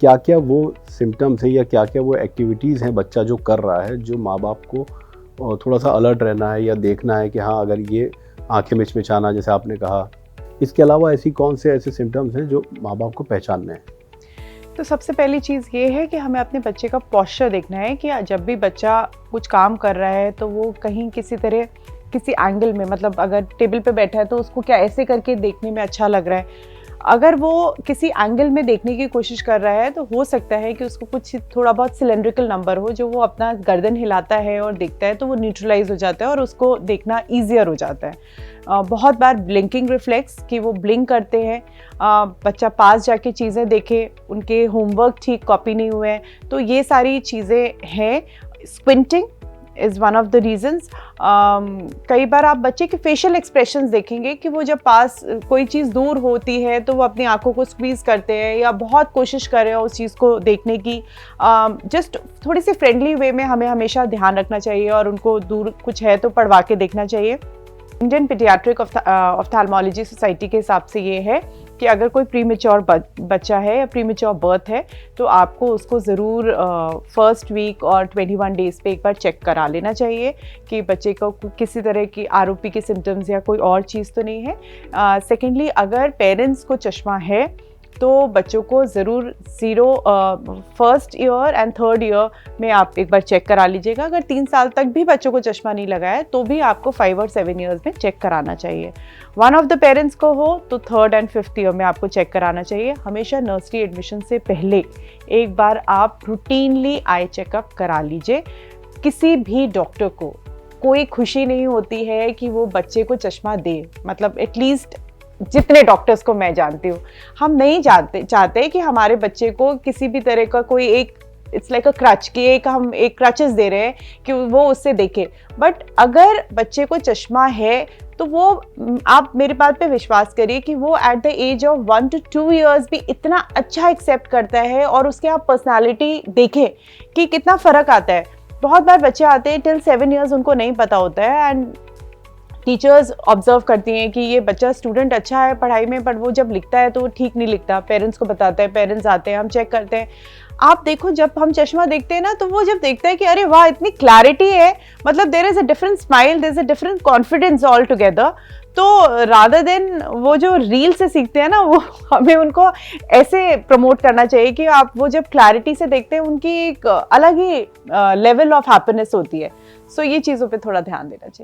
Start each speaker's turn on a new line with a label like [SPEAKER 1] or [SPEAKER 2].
[SPEAKER 1] क्या क्या वो सिम्टम्स हैं या क्या क्या वो एक्टिविटीज़ हैं बच्चा जो कर रहा है, जो माँ बाप को थोड़ा सा अलर्ट रहना है या देखना है कि हाँ, अगर ये आंखें मिचमिचाना जैसे आपने कहा, इसके अलावा ऐसी कौन से ऐसे सिम्टम्स हैं जो माँ बाप को पहचानने हैं?
[SPEAKER 2] तो सबसे पहली चीज़ ये है कि हमें अपने बच्चे का पोस्चर देखना है कि जब भी बच्चा कुछ काम कर रहा है तो वो कहीं किसी तरह किसी एंगल में, मतलब अगर टेबल पे बैठा है तो उसको क्या ऐसे करके देखने में अच्छा लग रहा है। अगर वो किसी एंगल में देखने की कोशिश कर रहा है तो हो सकता है कि उसको कुछ थोड़ा बहुत सिलेंड्रिकल नंबर हो, जो वो अपना गर्दन हिलाता है और देखता है तो वो न्यूट्रलाइज हो जाता है और उसको देखना ईजियर हो जाता है। बहुत बार ब्लिंकिंग रिफ्लेक्स कि वो ब्लिंक करते हैं, बच्चा पास जाके चीज़ें देखे, उनके होमवर्क ठीक कॉपी नहीं हुए हैं, तो ये सारी चीज़ें हैं। Squinting is one of the reasons. कई बार आप बच्चे के फेशियल एक्सप्रेशंस देखेंगे कि वो जब पास कोई चीज़ दूर होती है तो वो अपनी आंखों को स्क्वीज़ करते हैं या बहुत कोशिश कर रहे हैं उस चीज़ को देखने की। जस्ट थोड़ी सी फ्रेंडली वे में हमें हमेशा ध्यान रखना चाहिए और उनको दूर कुछ है तो पढ़वा के देखना चाहिए। इंडियन पीडियाट्रिक ऑफ्थाल्मोलॉजी सोसाइटी के हिसाब से ये है कि अगर कोई प्रीमेच्योर बच्चा है या प्रीमेच्योर बर्थ है तो आपको उसको ज़रूर फर्स्ट वीक और 21 डेज़ पे एक बार चेक करा लेना चाहिए कि बच्चे को किसी तरह की आरओपी के सिम्टम्स या कोई और चीज़ तो नहीं है। सेकेंडली, अगर पेरेंट्स को चश्मा है तो बच्चों को ज़रूर first year and third year में आप एक बार चेक करा लीजिएगा। अगर 3 साल तक भी बच्चों को चश्मा नहीं लगा है तो भी आपको 5 और 7 ईयर्स में चेक कराना चाहिए। वन ऑफ द पेरेंट्स को हो तो 3rd एंड 5th ईयर में आपको चेक कराना चाहिए। हमेशा नर्सरी एडमिशन से पहले एक बार आप रूटीनली आई चेकअप करा लीजिए। किसी भी डॉक्टर को कोई खुशी नहीं होती है कि वो बच्चे को चश्मा दे, मतलब एटलीस्ट जितने डॉक्टर्स को मैं जानती हूँ, हम नहीं चाहते कि हमारे बच्चे को किसी भी तरह का कोई एक इट्स लाइक अ क्रच कि हम एक क्रचेस दे रहे हैं कि वो उससे देखे। बट अगर बच्चे को चश्मा है तो वो, आप मेरी बात पे विश्वास करिए कि वो at the age of 1 to 2 years भी इतना अच्छा एक्सेप्ट करता है और उसके आप पर्सनालिटी देखें कि कितना फ़र्क आता है। बहुत बार बच्चे आते हैं टिल 7 ईयर्स उनको नहीं पता होता है एंड टीचर्स ऑब्जर्व करती हैं कि ये बच्चा स्टूडेंट अच्छा है पढ़ाई में, पर वो जब लिखता है तो वो ठीक नहीं लिखता। पेरेंट्स को बताता है, पेरेंट्स आते हैं, हम चेक करते हैं। आप देखो, जब हम चश्मा देखते हैं ना तो वो जब देखता है कि अरे वाह इतनी क्लैरिटी है, मतलब there is a different smile, there is a different confidence all together. तो रादर देन वो जो रील से सीखते हैं ना, वो हमें उनको ऐसे प्रमोट करना चाहिए कि आप वो जब क्लैरिटी से देखते हैं उनकी एक अलग ही लेवल ऑफ हैप्पीनेस होती है। सो ये चीज़ों पे थोड़ा ध्यान देना चाहिए।